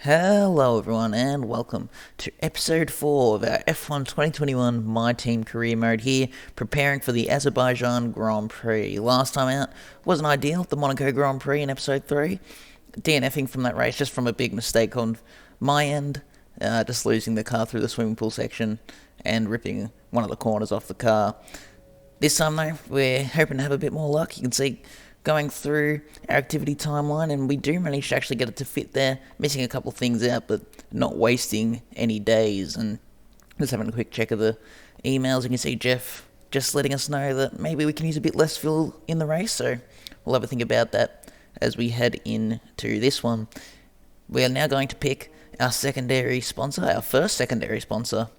Hello everyone and welcome to episode 4 of our F1 2021 MyTeam career mode here, preparing for the Azerbaijan Grand Prix. Last time out wasn't ideal, the Monaco Grand Prix in episode 3. DNFing from that race just from a big mistake on my end, just losing the car through the swimming pool section and ripping one of the corners off the car. This time though, we're hoping to have a bit more luck. You can see going through our activity timeline, and we do manage to actually get it to fit there, missing a couple things out, but not wasting any days. And just having a quick check of the emails, you can see Jeff just letting us know that maybe we can use a bit less fuel in the race, so we'll have a think about that as we head into this one. We are now going to pick our secondary sponsor, our first secondary sponsor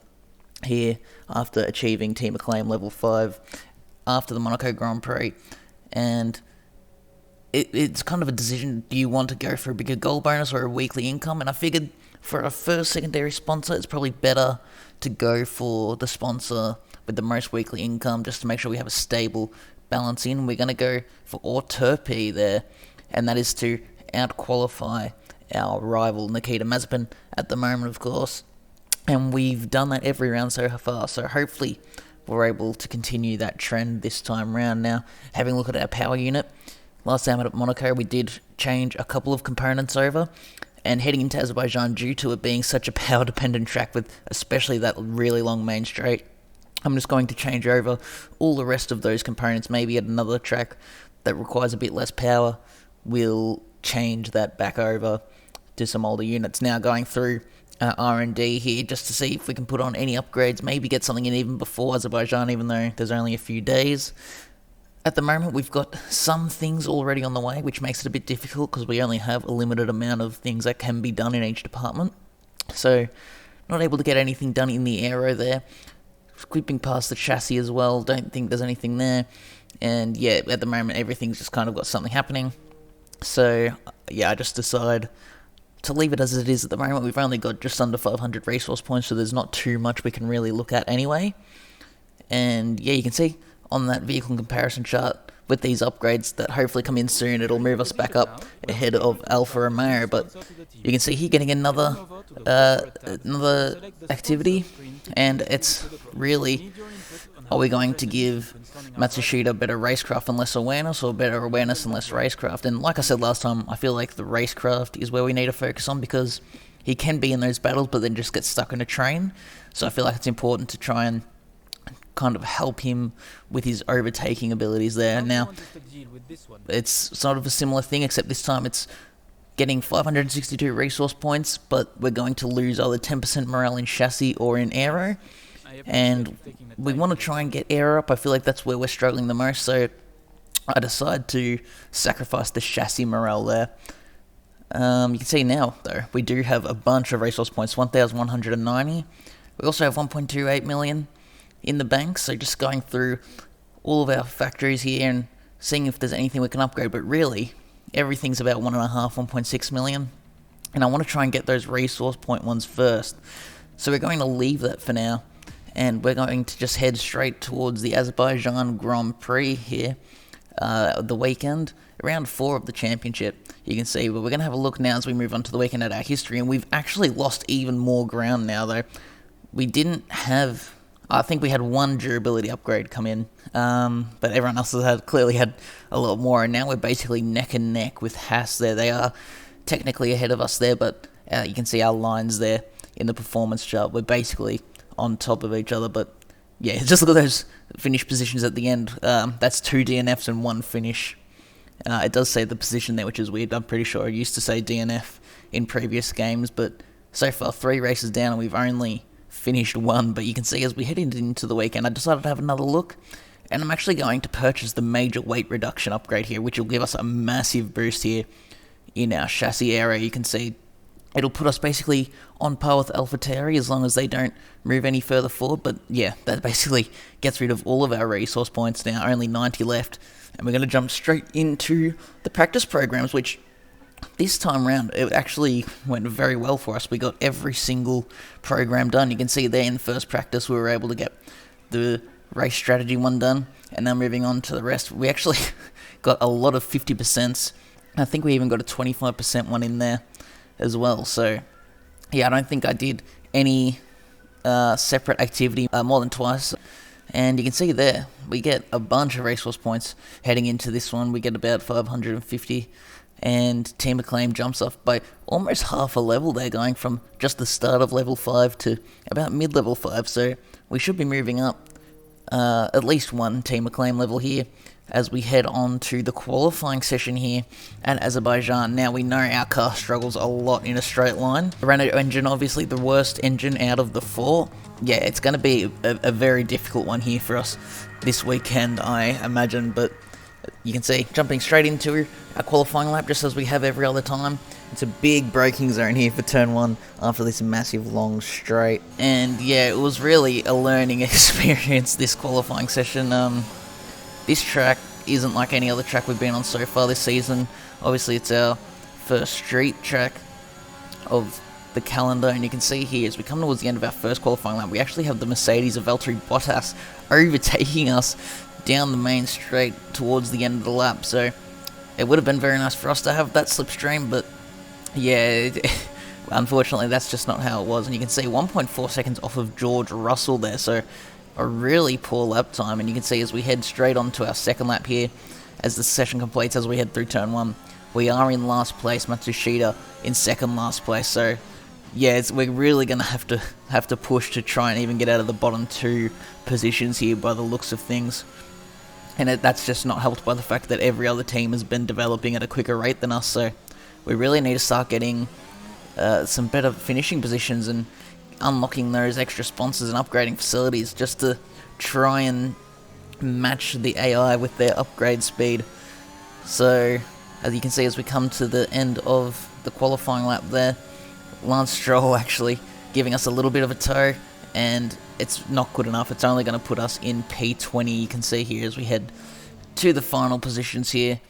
here after achieving Team Acclaim level 5 after the Monaco Grand Prix. And it's kind of a decision, do you want to go for a bigger goal bonus or a weekly income? And I figured for our first secondary sponsor, it's probably better to go for the sponsor with the most weekly income just to make sure we have a stable balance in. We're going to go for Auturpi there, and that is to out-qualify our rival Nikita Mazepin at the moment, of course. And we've done that every round so far, so hopefully we're able to continue that trend this time round. Now, having a look at our power unit, last time at Monaco, we did change a couple of components over, and heading into Azerbaijan, due to it being such a power-dependent track with especially that really long main straight, I'm just going to change over all the rest of those components. Maybe at another track that requires a bit less power, we'll change that back over to some older units. Now going through R&D here just to see if we can put on any upgrades, maybe get something in even before Azerbaijan, even though there's only a few days. At the moment, we've got some things already on the way, which makes it a bit difficult because we only have a limited amount of things that can be done in each department. So, not able to get anything done in the aero there. Sweeping past the chassis as well, don't think there's anything there. And yeah, at the moment, everything's just kind of got something happening. So, yeah, I just decide to leave it as it is at the moment. We've only got just under 500 resource points, so there's not too much we can really look at anyway. And yeah, you can see on that vehicle comparison chart with these upgrades that hopefully come in soon, it'll move us back up ahead of Alfa Romeo. But you can see here getting another activity, and it's really, are we going to give Matsushita better racecraft and less awareness, or better awareness and less racecraft? And like I said last time, I feel like the racecraft is where we need to focus on, because he can be in those battles but then just get stuck in a train. So I feel like it's important to try and kind of help him with his overtaking abilities there. Now, it's sort of a similar thing, except this time it's getting 562 resource points, but we're going to lose either 10% morale in chassis or in aero. And we want to try and get aero up. I feel like that's where we're struggling the most, so I decide to sacrifice the chassis morale there. You can see now, though, we do have a bunch of resource points, 1,190. We also have 1.28 million in the bank, so just going through all of our factories here and seeing if there's anything we can upgrade, but really, everything's about 1.6 million, and I want to try and get those resource point ones first. So we're going to leave that for now, and we're going to just head straight towards the Azerbaijan Grand Prix here, the weekend, round 4 of the championship, you can see. But we're going to have a look now as we move on to the weekend at our history, and we've actually lost even more ground now, though. We didn't have, I think we had one durability upgrade come in, but everyone else has clearly had a lot more, and now we're basically neck and neck with Haas there. They are technically ahead of us there, but you can see our lines there in the performance chart. We're basically on top of each other, but yeah, just look at those finish positions at the end. That's 2 DNFs and 1 finish. It does say the position there, which is weird. I'm pretty sure it used to say DNF in previous games, but so far 3 races down and we've only finished 1. But you can see as we head into the weekend, I decided to have another look, and I'm actually going to purchase the major weight reduction upgrade here, which will give us a massive boost here in our chassis area. You can see it'll put us basically on par with AlphaTauri as long as they don't move any further forward. But yeah, that basically gets rid of all of our resource points now, only 90 left, and we're going to jump straight into the practice programs, which this time round, it actually went very well for us. We got every single program done. You can see there in the first practice, we were able to get the race strategy one done, and then moving on to the rest, we actually got a lot of 50%. I think we even got a 25% one in there as well. So yeah, I don't think I did any separate activity more than twice. And you can see there, we get a bunch of racehorse points heading into this one. We get about 550, and Team Acclaim jumps off by almost half a level there, going from just the start of level 5 to about mid-level 5. So we should be moving up at least one Team Acclaim level here as we head on to the qualifying session here at Azerbaijan. Now, we know our car struggles a lot in a straight line. The Renault engine, obviously the worst engine out of the 4. Yeah, it's going to be a very difficult one here for us this weekend, I imagine. But you can see, jumping straight into our qualifying lap, just as we have every other time. It's a big braking zone here for turn 1 after this massive long straight. And yeah, it was really a learning experience, this qualifying session. This track isn't like any other track we've been on so far this season. Obviously, it's our first street track of the calendar, and you can see here as we come towards the end of our first qualifying lap, we actually have the Mercedes of Valtteri Bottas overtaking us down the main straight towards the end of the lap. So it would have been very nice for us to have that slipstream, but yeah, unfortunately that's just not how it was. And you can see 1.4 seconds off of George Russell there, so a really poor lap time. And you can see as we head straight on to our second lap here, as the session completes, as we head through turn 1, we are in last place, Matsushita in second last place. So yeah, we're really going to have to push to try and even get out of the bottom 2 positions here by the looks of things. And that's just not helped by the fact that every other team has been developing at a quicker rate than us. So we really need to start getting some better finishing positions and unlocking those extra sponsors and upgrading facilities just to try and match the AI with their upgrade speed. So as you can see, as we come to the end of the qualifying lap there, Lance Stroll actually giving us a little bit of a tow, and it's not good enough. It's only going to put us in P20. You can see here as we head to the final positions here.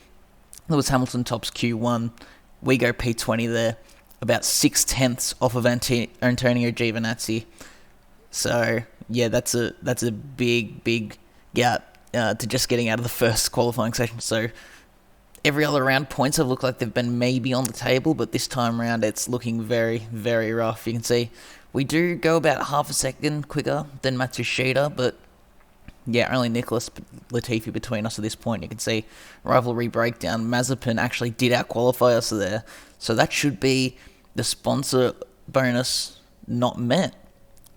Lewis Hamilton tops Q1. We go P20 there, about 6/10 off of Antonio Giovinazzi. So yeah, that's a big gap to just getting out of the first qualifying session. So every other round, points have looked like they've been maybe on the table, but this time around it's looking very, very rough. You can see we do go about half a second quicker than Matsushita, but yeah, only Nicholas Latifi between us at this point. You can see rivalry breakdown. Mazepin actually did outqualify us there, so that should be the sponsor bonus not met.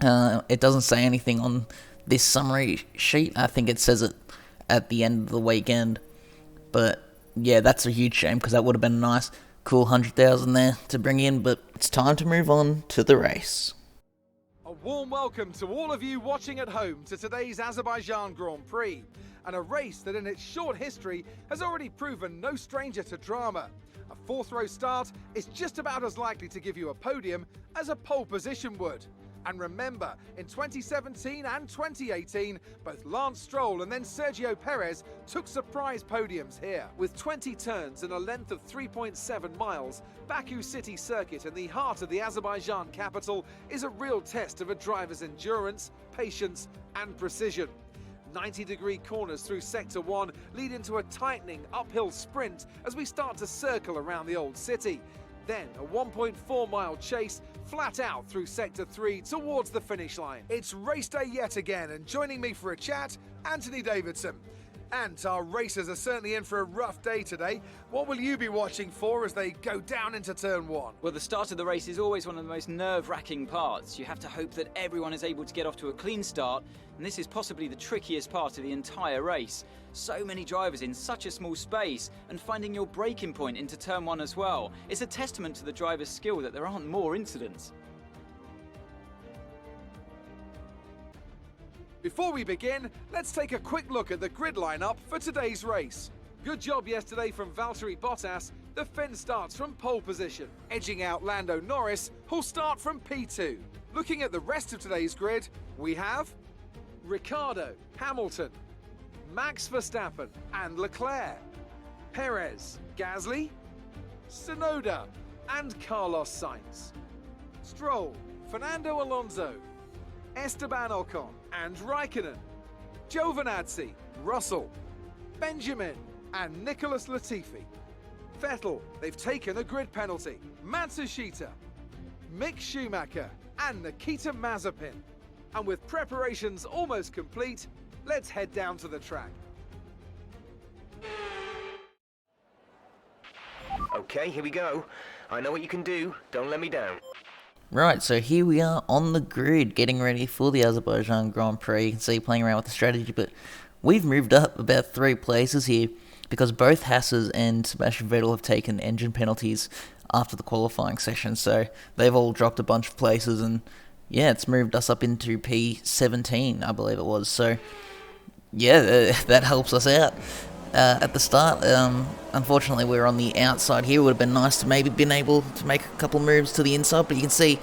It doesn't say anything on this summary sheet. I think it says it at the end of the weekend, but yeah, that's a huge shame because that would have been a nice, cool 100,000 there to bring in, but it's time to move on to the race. A warm welcome to all of you watching at home to today's Azerbaijan Grand Prix, and a race that in its short history has already proven no stranger to drama. A fourth row start is just about as likely to give you a podium as a pole position would. And remember, in 2017 and 2018, both Lance Stroll and then Sergio Perez took surprise podiums here. With 20 turns and a length of 3.7 miles, Baku City Circuit in the heart of the Azerbaijan capital is a real test of a driver's endurance, patience and precision. 90-degree corners through Sector 1 lead into a tightening uphill sprint as we start to circle around the old city. Then a 1.4-mile chase flat out through Sector 3 towards the finish line. It's race day yet again, and joining me for a chat, Anthony Davidson. And our racers are certainly in for a rough day today. What will you be watching for as they go down into turn 1? Well, the start of the race is always one of the most nerve-wracking parts. You have to hope that everyone is able to get off to a clean start, and this is possibly the trickiest part of the entire race. So many drivers in such a small space, and finding your braking point into turn 1 as well. It's a testament to the driver's skill that there aren't more incidents. Before we begin, let's take a quick look at the grid lineup for today's race. Good job yesterday from Valtteri Bottas. The Finn starts from pole position, edging out Lando Norris, who'll start from P2. Looking at the rest of today's grid, we have Ricciardo, Hamilton, Max Verstappen and Leclerc, Perez, Gasly, Tsunoda and Carlos Sainz, Stroll, Fernando Alonso, Esteban Ocon and Raikkonen, Giovinazzi, Russell, Benjamin and Nicholas Latifi. Vettel, they've taken a grid penalty. Matsushita, Mick Schumacher and Nikita Mazepin. And with preparations almost complete, let's head down to the track. Okay, here we go. I know what you can do. Don't let me down. Right, so here we are on the grid, getting ready for the Azerbaijan Grand Prix. You can see playing around with the strategy, but we've moved up about 3 places here because both Hasses and Sebastian Vettel have taken engine penalties after the qualifying session, so they've all dropped a bunch of places, and yeah, it's moved us up into P17, I believe it was, so yeah, that helps us out. At the start, unfortunately we were on the outside here. It would have been nice to maybe been able to make a couple moves to the inside, but you can see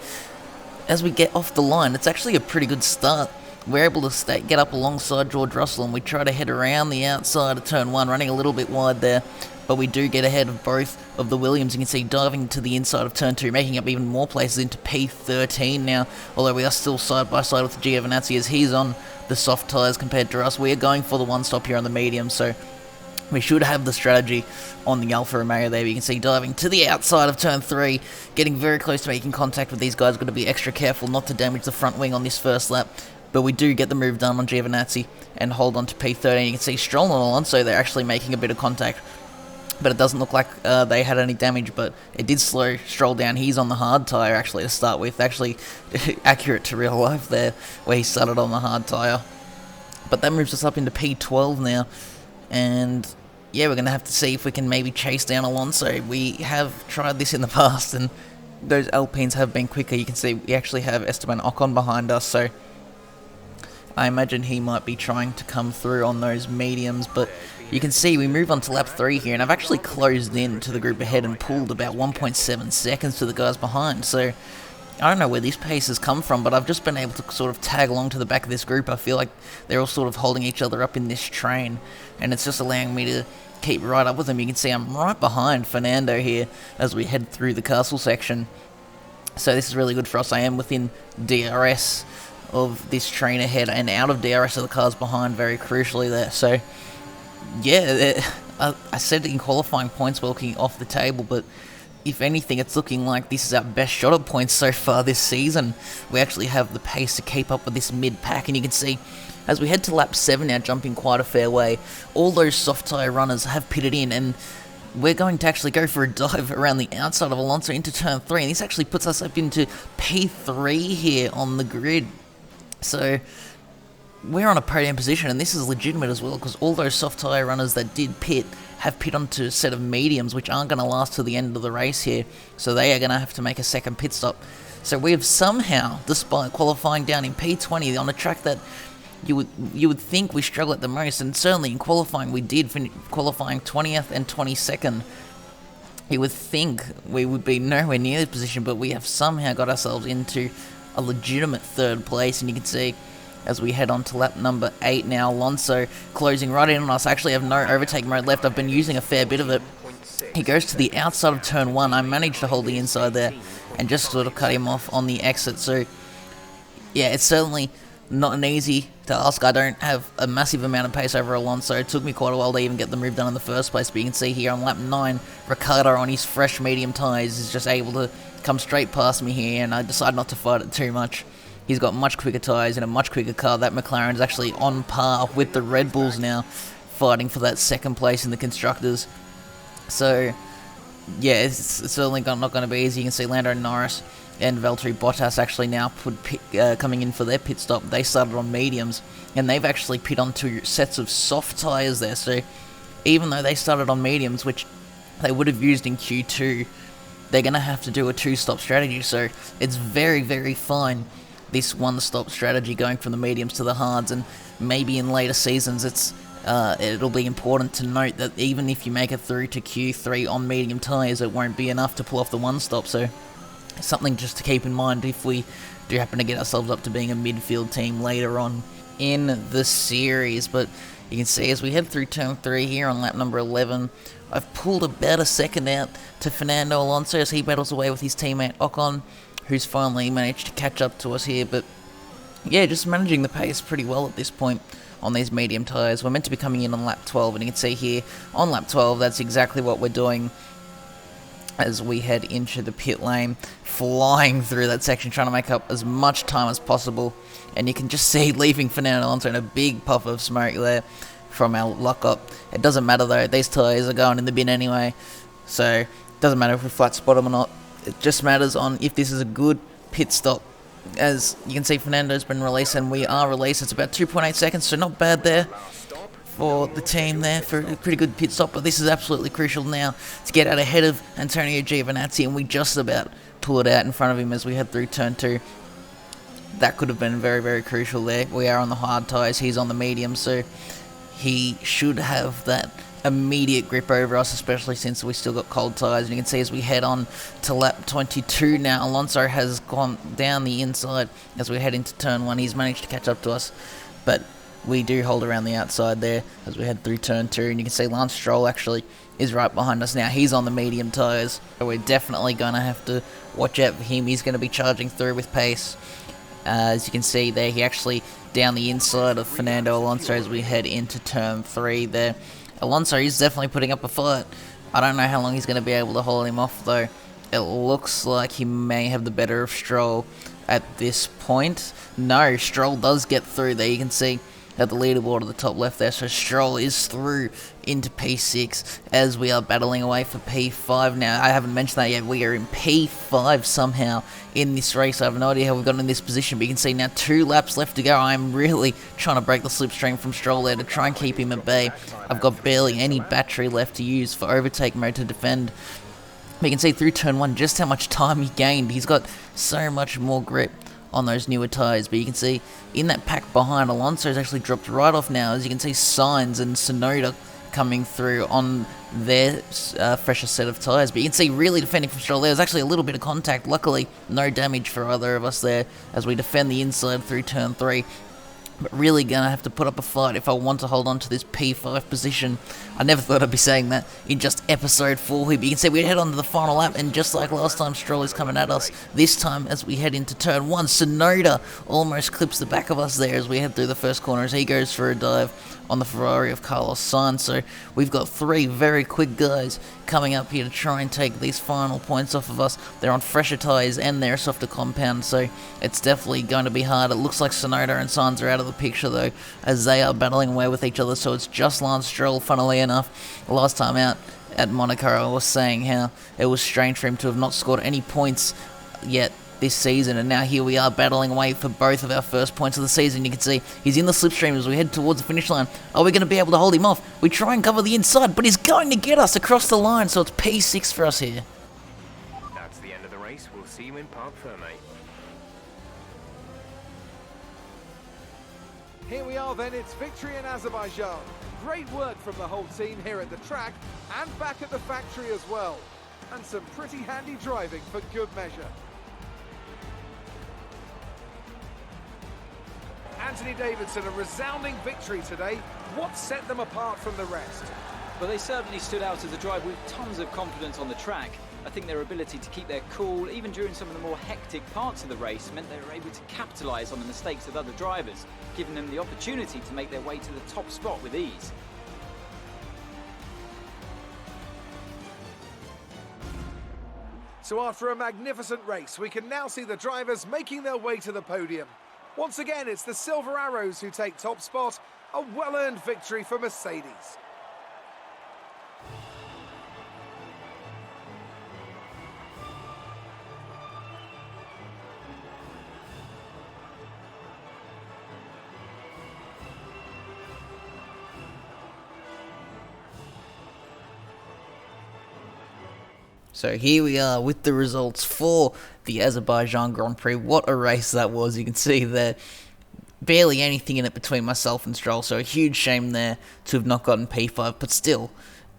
as we get off the line, it's actually a pretty good start. We're able to get up alongside George Russell, and we try to head around the outside of turn 1, running a little bit wide there, but we do get ahead of both of the Williams. You can see diving to the inside of turn 2, making up even more places into P13 now, although we are still side by side with Giovinazzi as he's on the soft tyres compared to us. We are going for the one stop here on the medium, so we should have the strategy on the Alfa Romeo there. You can see diving to the outside of turn 3, getting very close to making contact with these guys. Got to be extra careful not to damage the front wing on this first lap. But we do get the move done on Giovinazzi and hold on to P13. You can see Stroll and Alonso, they're actually making a bit of contact. But it doesn't look like they had any damage, but it did slow Stroll down. He's on the hard tyre actually to start with. Actually accurate to real life there, where he started on the hard tyre. But that moves us up into P12 now. And yeah, we're going to have to see if we can maybe chase down Alonso. We have tried this in the past, and those Alpines have been quicker. You can see we actually have Esteban Ocon behind us, so I imagine he might be trying to come through on those mediums. But you can see we move on to lap 3 here, and I've actually closed in to the group ahead and pulled about 1.7 seconds to the guys behind. So I don't know where this pace has come from, but I've just been able to sort of tag along to the back of this group. I feel like they're all sort of holding each other up in this train, and it's just allowing me to keep right up with them. You can see I'm right behind Fernando here as we head through the castle section. So this is really good for us. I am within DRS of this train ahead and out of DRS of the cars behind, very crucially there. So yeah, I said in qualifying points we're looking off the table, but if anything, it's looking like this is our best shot at points so far this season. We actually have the pace to keep up with this mid-pack, and you can see as we head to lap 7 now, jumping quite a fair way, all those soft tyre runners have pitted in, and we're going to actually go for a dive around the outside of Alonso into turn 3, and this actually puts us up into P3 here on the grid. So we're on a podium position, and this is legitimate as well, because all those soft tyre runners that did pit have pit onto a set of mediums, which aren't going to last to the end of the race here, so they are going to have to make a second pit stop. So we have somehow, despite qualifying down in P20 on a track that you would think we struggle at the most, and certainly in qualifying we did, qualifying 20th and 22nd. You would think we would be nowhere near this position, but we have somehow got ourselves into a legitimate 3rd place, and you can see as we head on to lap number 8 now, Alonso closing right in on us. I actually have no overtake mode left. I've been using a fair bit of it. He goes to the outside of turn 1. I managed to hold the inside there and just sort of cut him off on the exit. So yeah, it's certainly not an easy task. I don't have a massive amount of pace over Alonso. It took me quite a while to even get the move done in the first place, but you can see here on lap 9, Ricciardo on his fresh medium tyres is just able to come straight past me here, and I decide not to fight it too much. He's got much quicker tyres and a much quicker car. That McLaren is actually on par with the Red Bulls now, fighting for that 2nd place in the Constructors. So yeah, it's certainly not going to be easy. You can see Lando Norris and Valtteri Bottas actually now coming in for their pit stop. They started on mediums, and they've actually pit on 2 sets of soft tyres there. So even though they started on mediums, which they would have used in Q2, they're going to have to do a 2-stop strategy. So it's very, very fine, this 1-stop strategy going from the mediums to the hards, and maybe in later seasons it'll be important to note that even if you make it through to Q3 on medium tyres, it won't be enough to pull off the 1-stop. So something just to keep in mind if we do happen to get ourselves up to being a midfield team later on in the series. But you can see as we head through turn 3 here on lap number 11, I've pulled about a second out to Fernando Alonso as he battles away with his teammate Ocon, who's finally managed to catch up to us here. But yeah, just managing the pace pretty well at this point on these medium tyres. We're meant to be coming in on lap 12, and you can see here on lap 12 that's exactly what we're doing. as we head into the pit lane, flying through that section, trying to make up as much time as possible. And you can just see leaving Fernando Alonso in a big puff of smoke there from our lockup. It doesn't matter though, these tyres are going in the bin anyway, so it doesn't matter if we flat spot them or not. It just matters on if this is a good pit stop. As you can see, Fernando's been released and we are released. It's about 2.8 seconds, so not bad there for the team there for a pretty good pit stop, but this is absolutely crucial now to get out ahead of Antonio Giovinazzi, and we just about pull it out in front of him as we head through turn 2. That could have been very, very crucial there. We are on the hard tyres, he's on the medium, so he should have that immediate grip over us, especially since we still got cold tyres. And you can see as we head on to lap 22 now, Alonso has gone down the inside as we head into turn 1. He's managed to catch up to us, but we do hold around the outside there as we head through turn 2, and you can see Lance Stroll actually is right behind us now. He's on the medium tyres, so we're definitely going to have to watch out for him. He's going to be charging through with pace. As you can see there, he actually down the inside of Fernando Alonso as we head into turn 3 there. Alonso is definitely putting up a fight. I don't know how long he's going to be able to hold him off though. It looks like he may have the better of Stroll at this point. No, Stroll does get through there. You can see at the leaderboard at the top left there. So Stroll is through into P6 as we are battling away for P5 now. I haven't mentioned that yet. We are in P5 somehow in this race. I have no idea how we've gotten in this position, but you can see now 2 laps left to go. I'm really trying to break the slipstream from Stroll there to try and keep him at bay. I've got barely any battery left to use for overtake mode to defend. But you can see through turn 1 just how much time he gained. He's got so much more grip on those newer tyres, but you can see in that pack behind, Alonso's actually dropped right off now. As you can see, Sainz and Tsunoda coming through on their fresher set of tyres, but you can see really defending from Stroll. There was actually a little bit of contact, luckily no damage for either of us there as we defend the inside through turn 3. But really gonna have to put up a fight if I want to hold on to this P5 position. I never thought I'd be saying that in just episode 4 here, but you can see we head on to the final lap, and just like last time, Stroll is coming at us. This time as we head into turn 1, Tsunoda almost clips the back of us there as we head through the first corner as he goes for a dive on the Ferrari of Carlos Sainz. So we've got 3 very quick guys coming up here to try and take these final points off of us. They're on fresher tyres and they're a softer compound, so it's definitely going to be hard. It looks like Tsunoda and Sainz are out of the picture though, as they are battling away with each other, so it's just Lance Stroll. Funnily enough, last time out at Monaco I was saying how it was strange for him to have not scored any points yet this season, and now here we are battling away for both of our first points of the season. You can see he's in the slipstream as we head towards the finish line. Are we going to be able to hold him off? We try and cover the inside, but he's going to get us across the line, so it's P6 for us here. That's the end of the race. We'll see you in Parc Ferme. Here we are then, it's victory in Azerbaijan. Great work from the whole team here at the track and back at the factory as well. And some pretty handy driving for good measure. Anthony Davidson, a resounding victory today. What set them apart from the rest? Well, they certainly stood out as a drive with tons of confidence on the track. I think their ability to keep their cool, even during some of the more hectic parts of the race, meant they were able to capitalise on the mistakes of other drivers, giving them the opportunity to make their way to the top spot with ease. So after a magnificent race, we can now see the drivers making their way to the podium. Once again, it's the Silver Arrows who take top spot, a well-earned victory for Mercedes. So here we are with the results for the Azerbaijan Grand Prix. What a race that was. You can see there barely anything in it between myself and Stroll, so a huge shame there to have not gotten P5, but still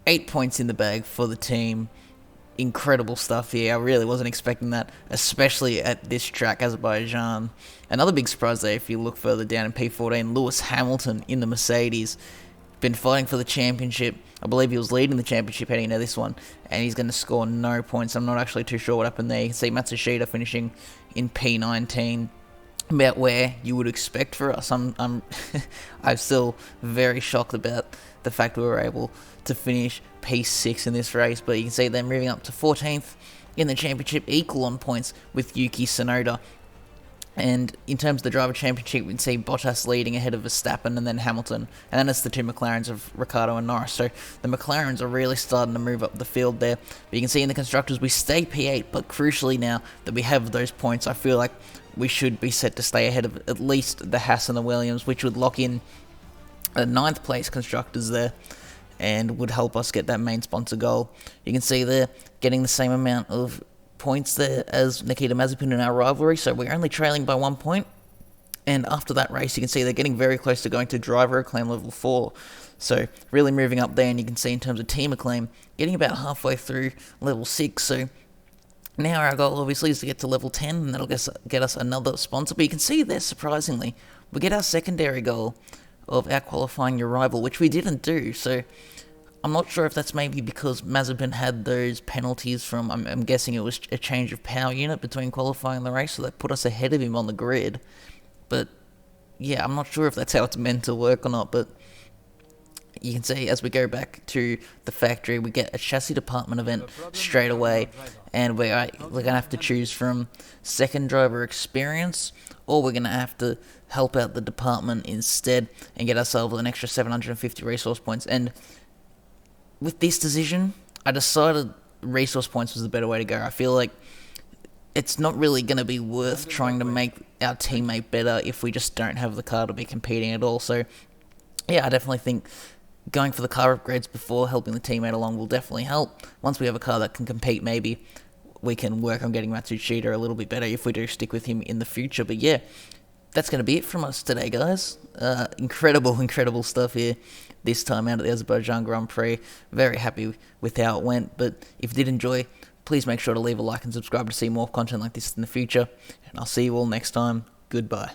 8 points in the bag for the team. Incredible stuff here. I really wasn't expecting that, especially at this track, Azerbaijan. Another big surprise there, if you look further down in P14, Lewis Hamilton in the Mercedes. Been fighting for the championship. I believe he was leading the championship heading into this one, and he's going to score no points. I'm not actually too sure what happened there. You can see Matsushita finishing in P19, about where you would expect for us. I'm still very shocked about the fact we were able to finish P6 in this race, but you can see they're moving up to 14th in the championship, equal on points with Yuki Tsunoda. And in terms of the driver championship, we can see Bottas leading ahead of Verstappen and then Hamilton. And then it's the two McLarens of Ricciardo and Norris. So the McLarens are really starting to move up the field there. But you can see in the constructors, we stay P8. But crucially now that we have those points, I feel like we should be set to stay ahead of at least the Haas and the Williams, which would lock in a 9th place constructors there and would help us get that main sponsor goal. You can see they're getting the same amount of points there as Nikita Mazepin in our rivalry, so we're only trailing by 1 point. And after that race, you can see they're getting very close to going to driver acclaim level 4. So really moving up there, and you can see in terms of team acclaim, getting about halfway through level 6. So now our goal obviously is to get to level 10, and that'll get us another sponsor. But you can see there, surprisingly, we get our secondary goal of out-qualifying your rival, which we didn't do. So I'm not sure if that's maybe because Mazepin had those penalties from, I'm guessing it was a change of power unit between qualifying and the race, so that put us ahead of him on the grid. But yeah, I'm not sure if that's how it's meant to work or not, but you can see as we go back to the factory, we get a chassis department event straight away, and we're going to have to choose from second driver experience, or we're going to have to help out the department instead and get ourselves an extra 750 resource points. And with this decision, I decided resource points was the better way to go. I feel like it's not really going to be worth trying to make our teammate better if we just don't have the car to be competing at all. So yeah, I definitely think going for the car upgrades before helping the teammate along will definitely help. Once we have a car that can compete, maybe we can work on getting Matsushita a little bit better if we do stick with him in the future. But yeah, that's going to be it from us today, guys. Incredible stuff here this time out at the Azerbaijan Grand Prix. Very happy with how it went. But if you did enjoy, please make sure to leave a like and subscribe to see more content like this in the future. And I'll see you all next time. Goodbye.